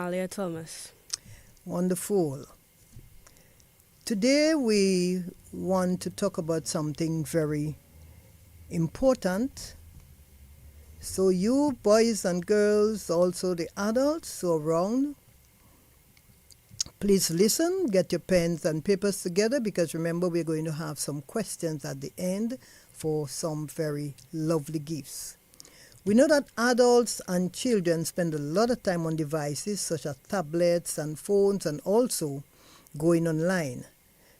Alia Thomas. Wonderful. Today we want to talk about something very important. So you boys and girls, also the adults who are around, please listen, get your pens and papers together because remember we're going to have some questions at the end for some very lovely gifts. We know that adults and children spend a lot of time on devices such as tablets and phones and also going online.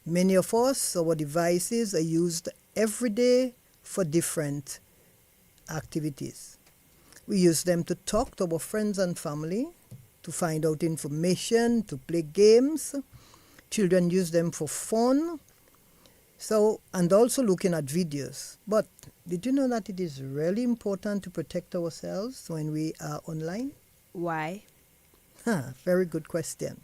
Many of us, our devices are used every day for different activities. We use them to talk to our friends and family, to find out information, to play games. Children use them for fun, and also looking at videos. But did you know that it is really important to protect ourselves when we are online? Why? Very good question.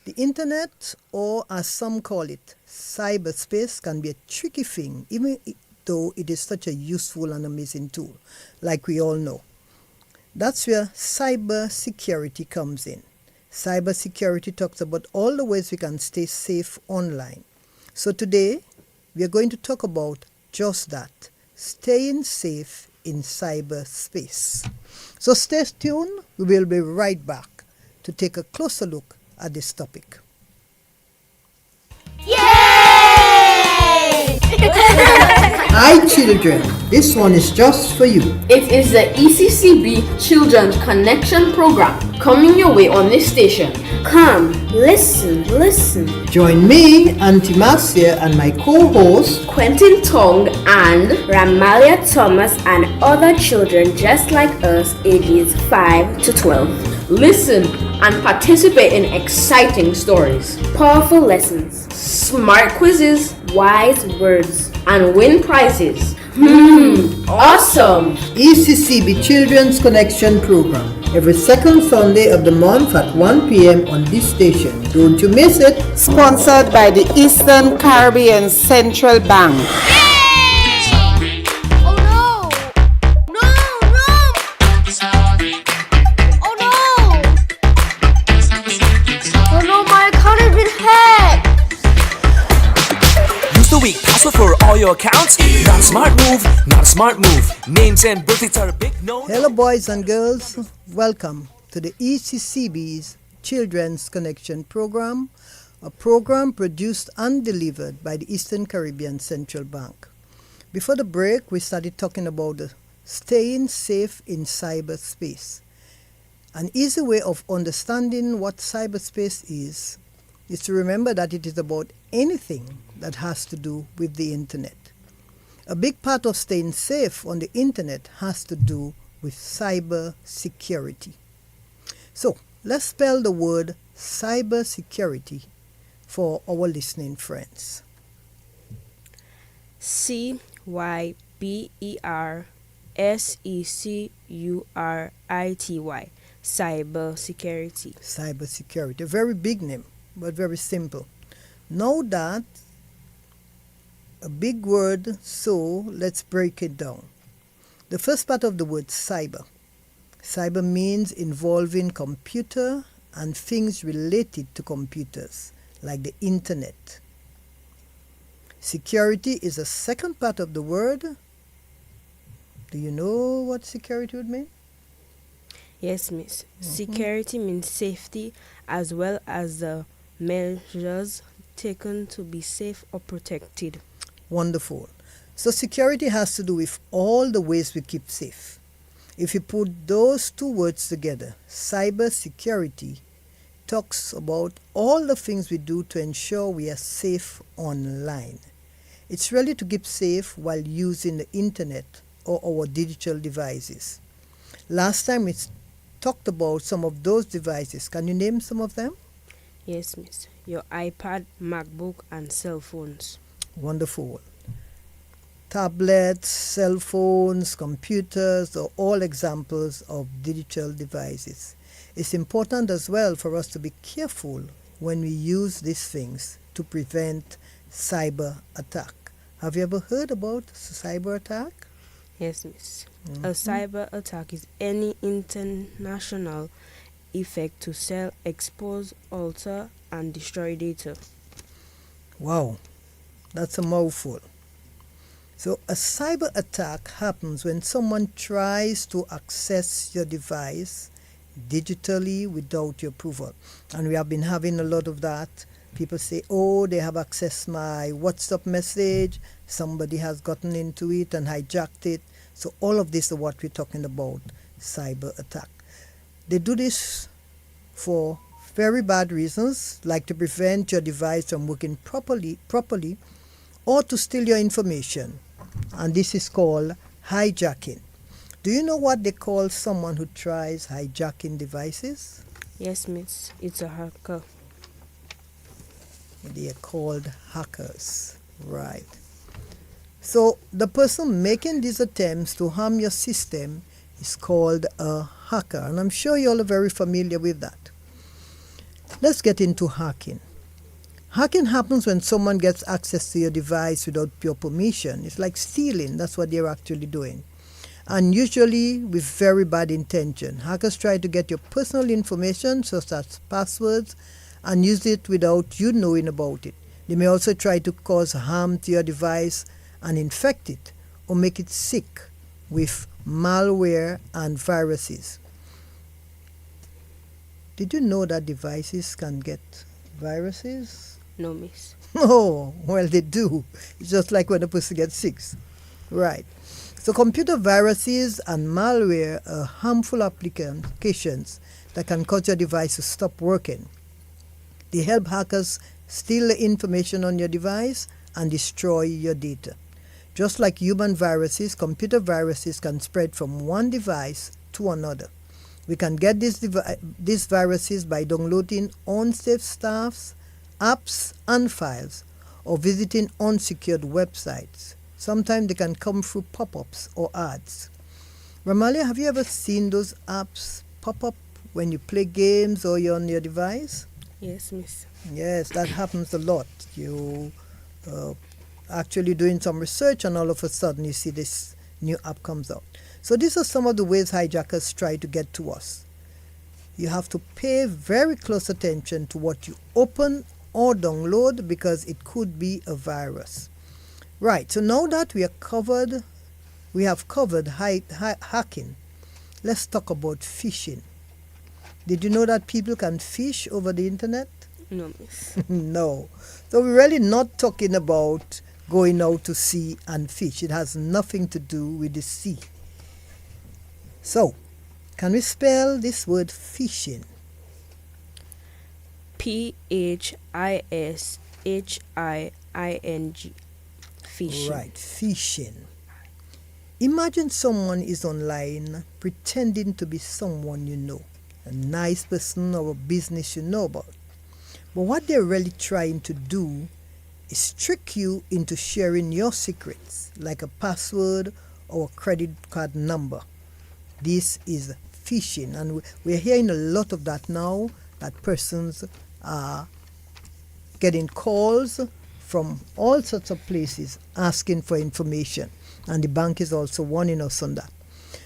The internet, or as some call it, cyberspace, can be a tricky thing, even though it is such a useful and amazing tool, like we all know. That's where cyber security comes in. Cyber security talks about all the ways we can stay safe online. So today, we are going to talk about just that, staying safe in cyberspace. So stay tuned. We will be right back to take a closer look at this topic. Yay! Hi children, this one is just for you. It is the ECCB Children's Connection Program coming your way on this station. Come, listen. Join me, Auntie Marcia, and my co-host, Quentin Tong and Ramalia Thomas and other children just like us, ages 5 to 12. listen and participate in exciting stories, Powerful lessons, smart quizzes, wise words. and win prizes. Awesome! ECCB Children's Connection Program, every second Sunday of the month at 1 p.m. on this station. Don't you miss it. Sponsored by the Eastern Caribbean Central Bank. Oh no! No! Oh no! Oh no, my account has been hacked! Use the weak password for all your accounts. Not a smart move, not a smart move. Names and birthdates are a big no. Hello boys and girls, welcome to the ECCB's Children's Connection Program, a program produced and delivered by the Eastern Caribbean Central Bank. Before the break, we started talking about staying safe in cyberspace. An easy way of understanding what cyberspace is to remember that it is about anything that has to do with the internet. A big part of staying safe on the internet has to do with cyber security. So let's spell the word cyber security for our listening friends. CYBERSECURITY. Cyber security. Cyber security, a very big name, but very simple. Know that a big word, so let's break it down. The first part of the word cyber. Cyber means involving computer and things related to computers, like the internet. Security is the second part of the word. Do you know what security would mean? Yes, miss. Security means safety as well as the measures taken to be safe or protected. Wonderful. So security has to do with all the ways we keep safe. If you put those two words together, cyber security talks about all the things we do to ensure we are safe online. It's really to keep safe while using the internet or our digital devices. Last time we talked about some of those devices. Can you name some of them? Yes, miss. Your iPad, MacBook, and cell phones. Wonderful. Tablets, cell phones, computers are all examples of digital devices. It's important as well for us to be careful when we use these things to prevent cyber attack. Have you ever heard about cyber attack? Yes, miss. A cyber attack is any international effect to sell, expose, alter, and destroy data. Wow, that's a mouthful. So a cyber attack happens when someone tries to access your device digitally without your approval. And we have been having a lot of that. People say, oh, they have accessed my WhatsApp message, somebody has gotten into it and hijacked it. So all of this is what we're talking about, cyber attack. They do this for very bad reasons, like to prevent your device from working properly, or to steal your information. And this is called hijacking. Do you know what they call someone who tries hijacking devices? Yes, miss. It's a hacker. They are called hackers. Right. So the person making these attempts to harm your system is called a hacker. And I'm sure you all are very familiar with that. Let's get into hacking. Hacking happens when someone gets access to your device without your permission. It's like stealing. That's what they're actually doing. And usually with very bad intention. Hackers try to get your personal information, such as passwords, and use it without you knowing about it. They may also try to cause harm to your device and infect it or make it sick with malware and viruses. Did you know that devices can get viruses? No, miss. Oh, well, they do. It's just like when a person gets sick. Right. So computer viruses and malware are harmful applications that can cause your device to stop working. They help hackers steal the information on your device and destroy your data. Just like human viruses, computer viruses can spread from one device to another. We can get these viruses by downloading unsafe stuffs, apps, and files, or visiting unsecured websites. Sometimes they can come through pop-ups or ads. Ramalia, have you ever seen those apps pop up when you play games or you're on your device? Yes, miss. Yes, that happens a lot. You actually doing some research and all of a sudden you see this new app comes out. So these are some of the ways hijackers try to get to us. You have to pay very close attention to what you open or download because it could be a virus. Right, so now that we have covered hacking, let's talk about phishing. Did you know that people can fish over the internet? No, miss. No. So we're really not talking about going out to sea and fish. It has nothing to do with the sea. So, can we spell this word phishing? Phishing. Phishing. Right, phishing. Imagine someone is online pretending to be someone you know, a nice person or a business you know about. But what they're really trying to do is trick you into sharing your secrets, like a password or a credit card number. This is phishing, and we're hearing a lot of that now, that persons are getting calls from all sorts of places asking for information, and the bank is also warning us on that.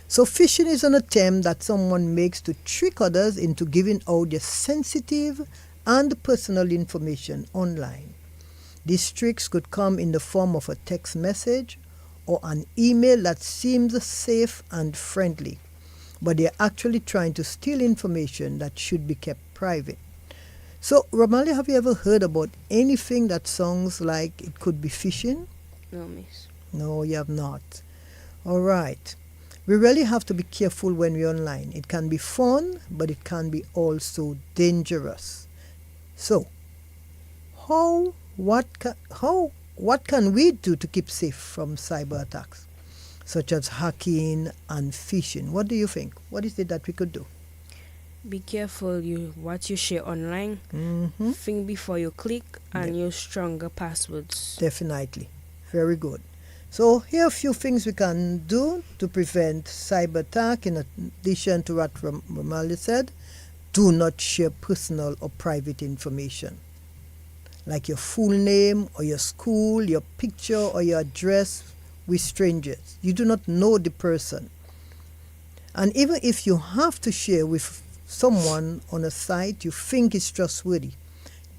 So phishing is an attempt that someone makes to trick others into giving out their sensitive and personal information online. These tricks could come in the form of a text message or an email that seems safe and friendly, but they're actually trying to steal information that should be kept private. So, Ramalia, have you ever heard about anything that sounds like it could be phishing? No, miss. No, you have not. All right. We really have to be careful when we're online. It can be fun, but it can be also dangerous. So, what can we do to keep safe from cyber attacks, such as hacking and phishing? What do you think? What is it that we could do? Be careful what you share online. Mm-hmm. Think before you click and use stronger passwords. Definitely. Very good. So here are a few things we can do to prevent cyber attack. In addition to what Romali said, do not share personal or private information, like your full name or your school, your picture or your address with strangers. You do not know the person. And even if you have to share with someone on a site you think is trustworthy.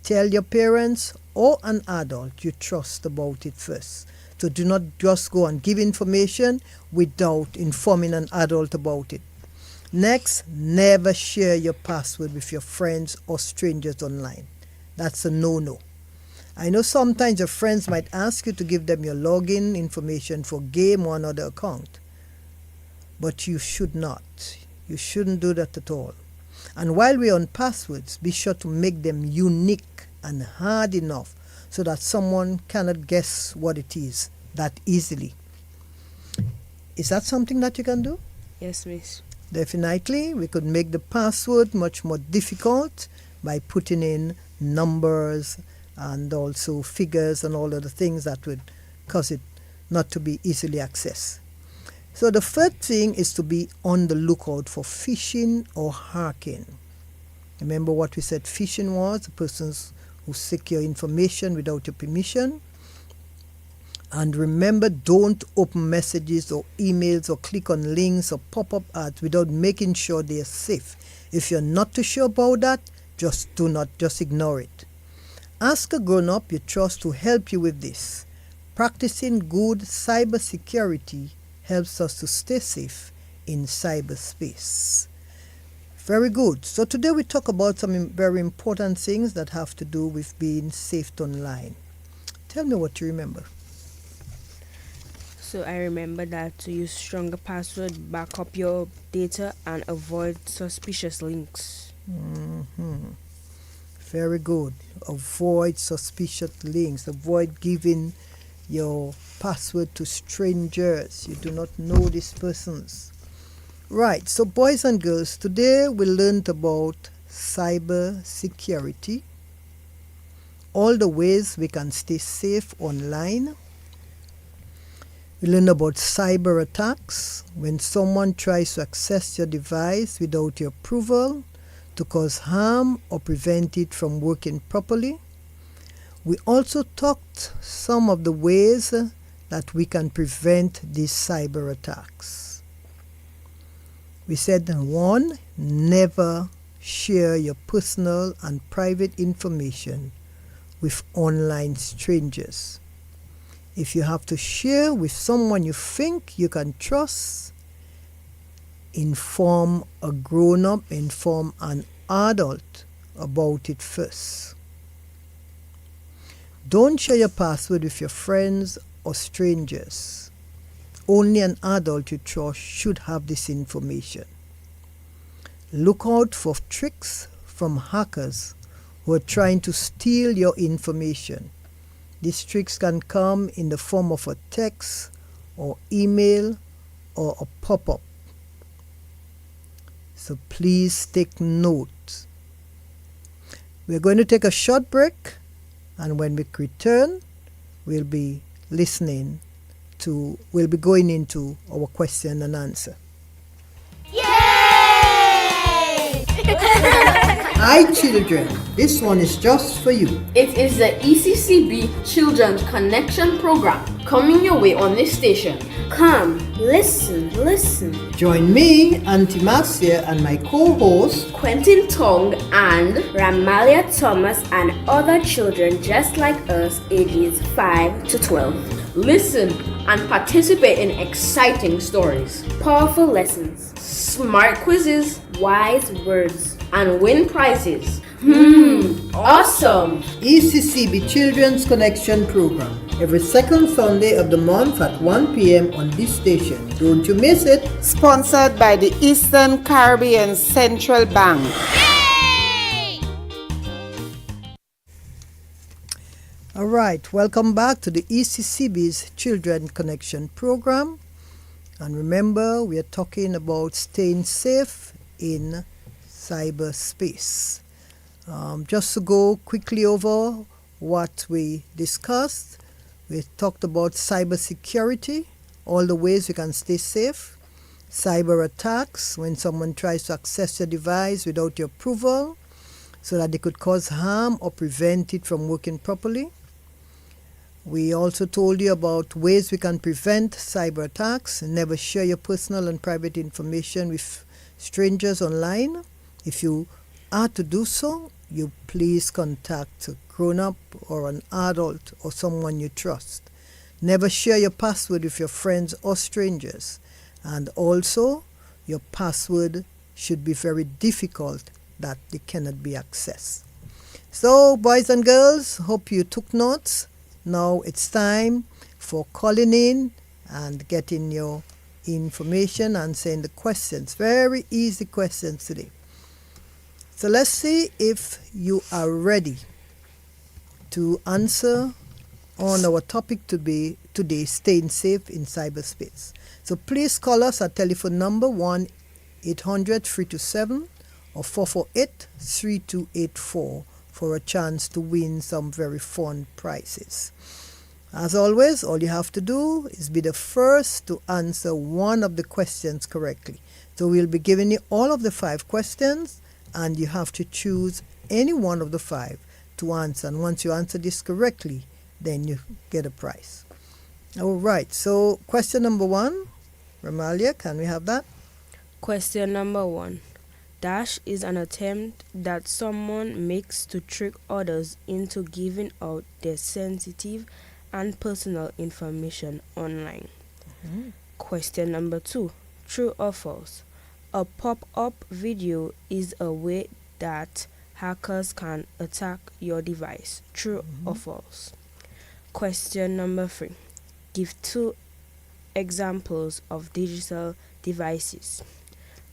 Tell your parents or an adult you trust about it first. So do not just go and give information without informing an adult about it. Next, never share your password with your friends or strangers online. That's a no-no. I know sometimes your friends might ask you to give them your login information for game or another account, but you should not. You shouldn't do that at all. And while we're on passwords, be sure to make them unique and hard enough so that someone cannot guess what it is that easily. Is that something that you can do? Yes, miss. Definitely. We could make the password much more difficult by putting in numbers and also figures and all of the things that would cause it not to be easily accessed. So the third thing is to be on the lookout for phishing or hacking. Remember what we said phishing was? The persons who seek your information without your permission. And remember, don't open messages or emails or click on links or pop-up ads without making sure they are safe. If you're not too sure about that, just ignore it. Ask a grown-up you trust to help you with this. Practicing good cybersecurity helps us to stay safe in cyberspace. Very good. So today we talk about some very important things that have to do with being safe online. Tell me what you remember. So I remember that to use stronger password, back up your data, and avoid suspicious links. Very good. Avoid suspicious links. Avoid giving your password to strangers. You do not know these persons. Right, so boys and girls, today we learned about cyber security, all the ways we can stay safe online. We learned about cyber attacks, when someone tries to access your device without your approval to cause harm or prevent it from working properly. We also talked some of the ways that we can prevent these cyber attacks. We said 1, never share your personal and private information with online strangers. If you have to share with someone you think you can trust, inform a grown-up, inform an adult about it first. Don't share your password with your friends or strangers. Only an adult you trust should have this information. Look out for tricks from hackers who are trying to steal your information. These tricks can come in the form of a text or email or a pop-up. So please take note. We're going to take a short break, and when we return, we'll be going into our question and answer. Yay! Hi children, this one is just for you. It is the ECCB Children's Connection Program coming your way on this station. Come, listen. Join me, Auntie Marcia, and my co-host Quentin Tong and Ramalia Thomas and other children just like us, ages 5 to 12. listen and participate in exciting stories, Powerful lessons, smart quizzes, wise words. and win prizes. Awesome! ECCB Children's Connection Program every second Sunday of the month at 1 p.m. on this station. Don't you miss it. Sponsored by the Eastern Caribbean Central Bank. All right, welcome back to the ECCB's Children Connection Program. And remember, we are talking about staying safe in cyberspace. Just to go quickly over what we discussed, we talked about cybersecurity, all the ways we can stay safe, cyber attacks, when someone tries to access your device without your approval so that they could cause harm or prevent it from working properly. We also told you about ways we can prevent cyber attacks. Never share your personal and private information with strangers online. If you are to do so, you please contact a grown-up or an adult or someone you trust. Never share your password with your friends or strangers. And also, your password should be very difficult that they cannot be accessed. So, boys and girls, hope you took notes. Now it's time for calling in and getting your information, answering the questions. Very easy questions today. So let's see if you are ready to answer on our topic today, staying safe in cyberspace. So please call us at telephone number 1-800-327 or 448-3284 for a chance to win some very fun prizes. As always, all you have to do is be the first to answer one of the questions correctly. So we'll be giving you all of the 5 questions, and you have to choose any one of the 5 to answer. And once you answer this correctly, then you get a prize. All right, so question number 1, Ramalia, can we have that? Question number 1. Dash is an attempt that someone makes to trick others into giving out their sensitive and personal information online. Question number 2. True or false? A pop-up video is a way that hackers can attack your device. True or false? Question number 3. Give 2 examples of digital devices.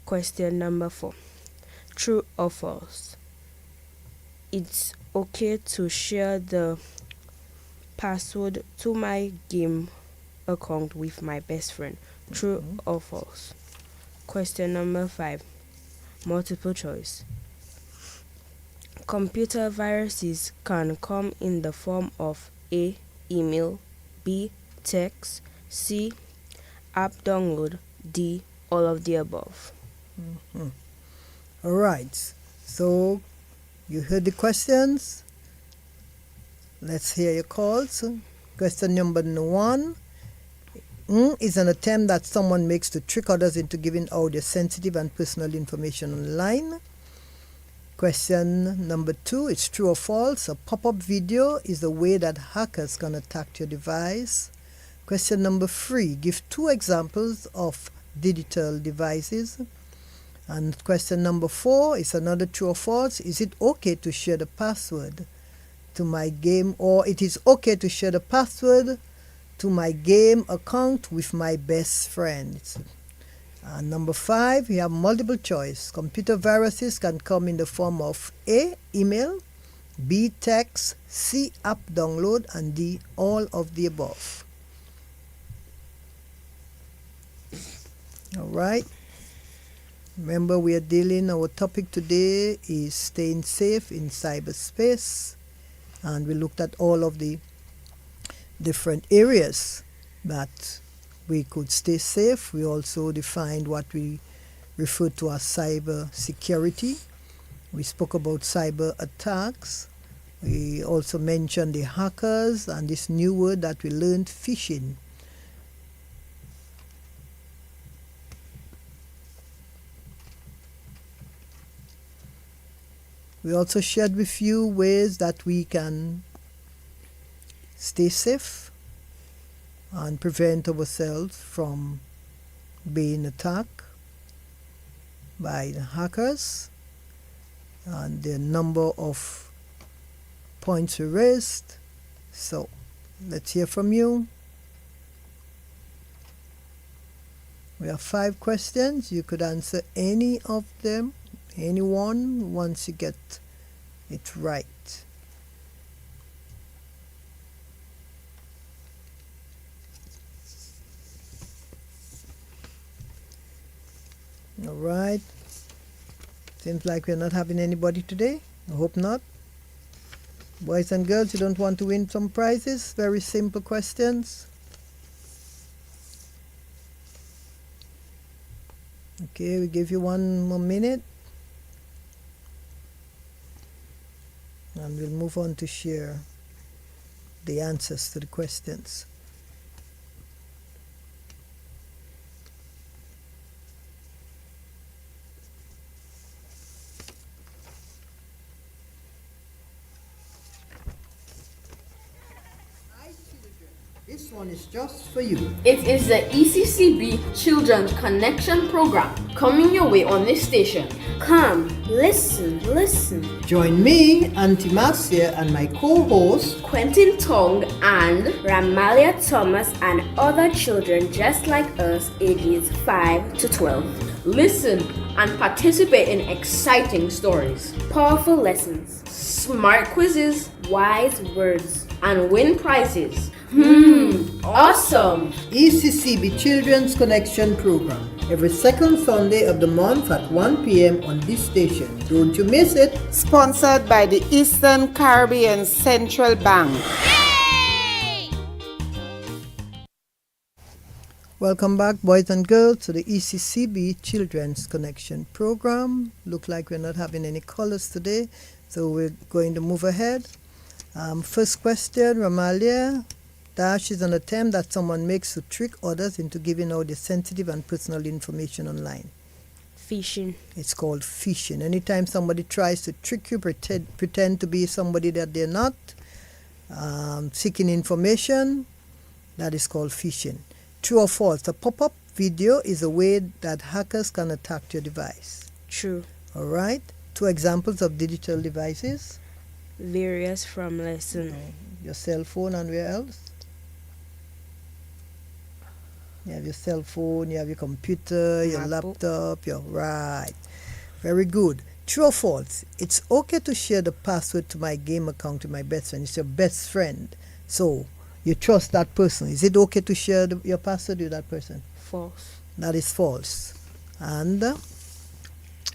Question number 4. True or false? It's okay to share the password to my game account with my best friend. True or false? Question number 5. Multiple choice. Computer viruses can come in the form of A. Email, B. Text, C. App download, D. All of the above. All right, so you heard the questions. Let's hear your calls. Question number 1 is an attempt that someone makes to trick others into giving out their sensitive and personal information online. Question number 2 is true or false. A pop-up video is a way that hackers can attack your device. Question number 3, give 2 examples of digital devices. And question number 4 is another true or false. Is it okay to share the password to my game, or it is okay to share the password to my game account with my best friends? And number 5, we have multiple choice. Computer viruses can come in the form of A. Email, B. Text, C. App download, and D. All of the above. All right. Remember, our topic today is staying safe in cyberspace. And we looked at all of the different areas that we could stay safe. We also defined what we refer to as cyber security. We spoke about cyber attacks. We also mentioned the hackers and this new word that we learned, phishing. We also shared with you ways that we can stay safe and prevent ourselves from being attacked by the hackers, and the number of points we raised. So let's hear from you. We have 5 questions. You could answer any of them, any one, once you get it right. All right. Seems like we're not having anybody today. I hope not. Boys and girls, you don't want to win some prizes? Very simple questions. Okay, we give you 1 more minute. And we'll move on to share the answers to the questions. This one is just for you. It is the ECCB Children's Connection Program coming your way on this station. Come, listen. Join me, Auntie Marcia, and my co-host, Quentin Tong and Ramalia Thomas and other children just like us, ages 5 to 12. listen and participate in exciting stories, Powerful lessons, smart quizzes, wise words. and win prizes. Awesome! ECCB Children's Connection Program, every second Sunday of the month at 1 p.m. on this station. Don't you miss it. Sponsored by the Eastern Caribbean Central Bank. Welcome back, boys and girls, to the ECCB Children's Connection Program. Look like we're not having any callers today, so we're going to move ahead. First question, Ramalia. Dash is an attempt that someone makes to trick others into giving out their sensitive and personal information online. Fishing. It's called phishing. Anytime somebody tries to trick you, pretend to be somebody that they're not, seeking information, that is called phishing. True or false? A pop-up video is a way that hackers can attack your device. True. All right. 2 examples of digital devices. Various from lesson. Your cell phone and where else? You have your cell phone, you have your computer, your MacBook. laptop, your right. Very good. True or false? It's okay to share the password to my game account with my best friend. It's your best friend. So you trust that person. Is it okay to share your password with that person? False. That is false. And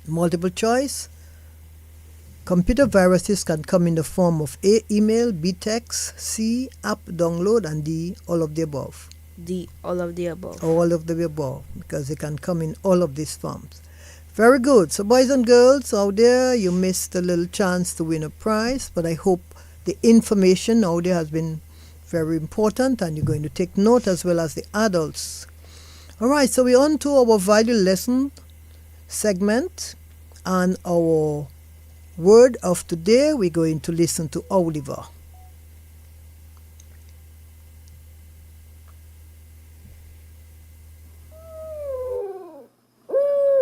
multiple choice. Computer viruses can come in the form of A, email, B, text, C, app download, and D, all of the above. D. All of the above. All of the above, because they can come in all of these forms. Very good. So boys and girls out there, you missed a little chance to win a prize, but I hope the information out there has been very important and you're going to take note as well as the adults. All right, so we're on to our value lesson segment, and our word of today, we're going to listen to Oliver.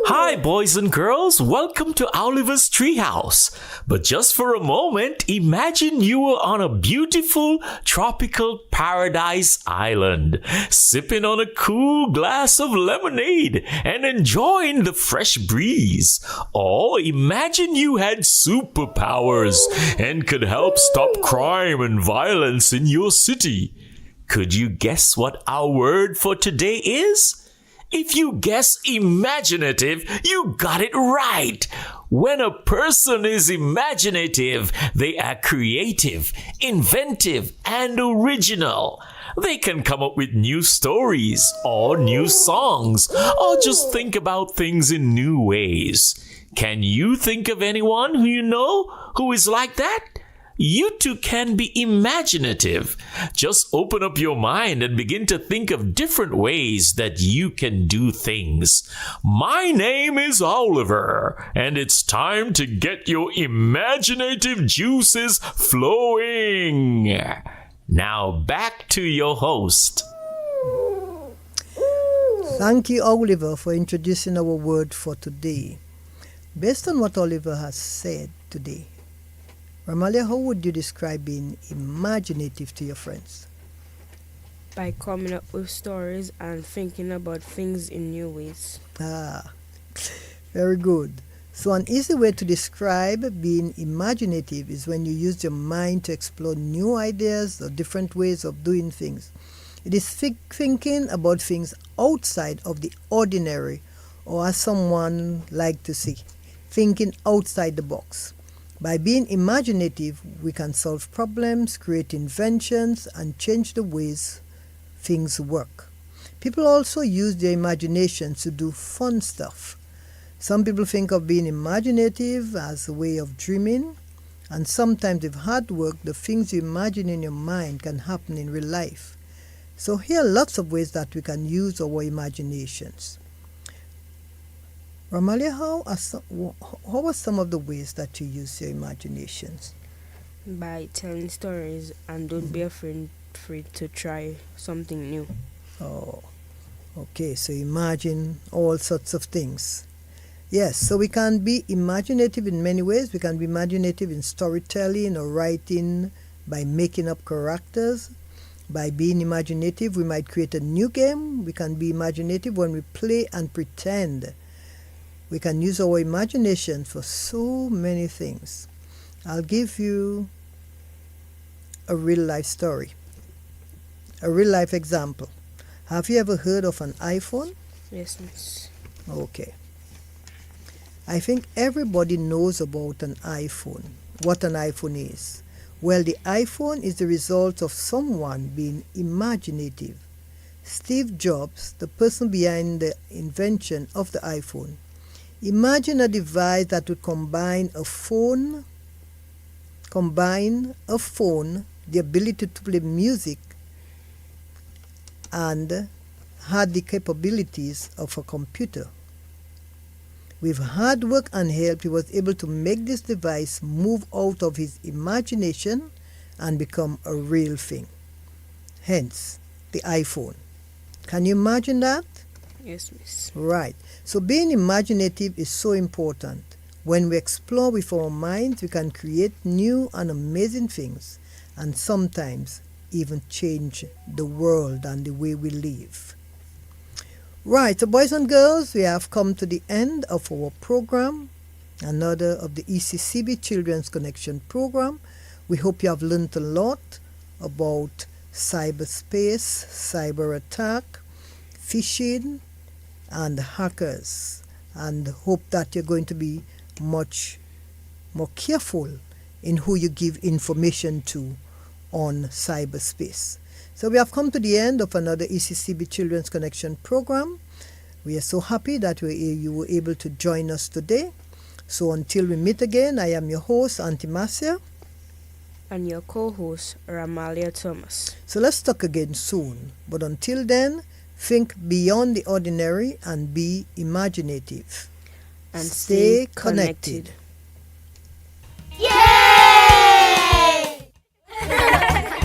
Hi, boys and girls. Welcome to Oliver's Treehouse. But just for a moment, imagine you were on a beautiful tropical paradise island, sipping on a cool glass of lemonade and enjoying the fresh breeze. Or imagine you had superpowers and could help stop crime and violence in your city. Could you guess what our word for today is? If you guess imaginative, you got it right. When a person is imaginative, they are creative, inventive, and original. They can come up with new stories or new songs or just think about things in new ways. Can you think of anyone who you know who is like that? You too can be imaginative. Just open up your mind and begin to think of different ways that you can do things. My name is Oliver, and it's time to get your imaginative juices flowing. Now back to your host. Thank you, Oliver, for introducing our word for today. Based on what Oliver has said today, Ramalia, how would you describe being imaginative to your friends? By coming up with stories and thinking about things in new ways. Very good. So an easy way to describe being imaginative is when you use your mind to explore new ideas or different ways of doing things. It is thinking about things outside of the ordinary, or as someone like to say, thinking outside the box. By being imaginative, we can solve problems, create inventions, and change the ways things work. People also use their imagination to do fun stuff. Some people think of being imaginative as a way of dreaming, and sometimes with hard work, the things you imagine in your mind can happen in real life. So here are lots of ways that we can use our imaginations. Ramalia, how are some of the ways that you use your imaginations? By telling stories and don't be afraid free to try something new. Oh, okay. So imagine all sorts of things. Yes, so we can be imaginative in many ways. We can be imaginative in storytelling or writing by making up characters. By being imaginative, we might create a new game. We can be imaginative when we play and pretend. We can use our imagination for so many things. I'll give you a real life story, a real life example. Have you ever heard of an iPhone? Yes, miss. Okay. I think everybody knows about an iPhone, what an iPhone is. Well, the iPhone is the result of someone being imaginative. Steve Jobs, the person behind the invention of the iPhone, imagined a device that would combine a phone, the ability to play music, and had the capabilities of a computer. With hard work and help, he was able to make this device move out of his imagination and become a real thing. Hence, the iPhone. Can you imagine that? Yes, miss. Right. So being imaginative is so important. When we explore with our minds, we can create new and amazing things, and sometimes even change the world and the way we live. Right, so boys and girls, we have come to the end of our program, another of the ECCB Children's Connection program. We hope you have learned a lot about cyberspace, cyber attack, phishing, and hackers, and hope that you're going to be much more careful in who you give information to on cyberspace. So we have come to the end of another ECCB Children's Connection program. We are so happy that you were able to join us today. So until we meet again, I am your host, Auntie Marcia. And your co-host, Ramalia Thomas. So let's talk again soon. But until then, think beyond the ordinary and be imaginative. And stay connected.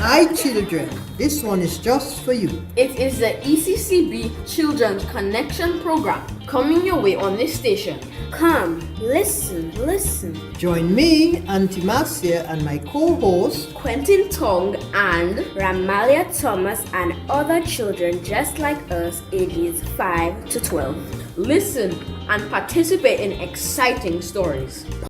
Hi children, this one is just for you. It is the ECCB Children's Connection Program coming your way on this station. Come, listen. Join me, Auntie Marcia, and my co-host, Quentin Tong and Ramalia Thomas and other children just like us, ages 5 to 12. listen and participate in exciting stories.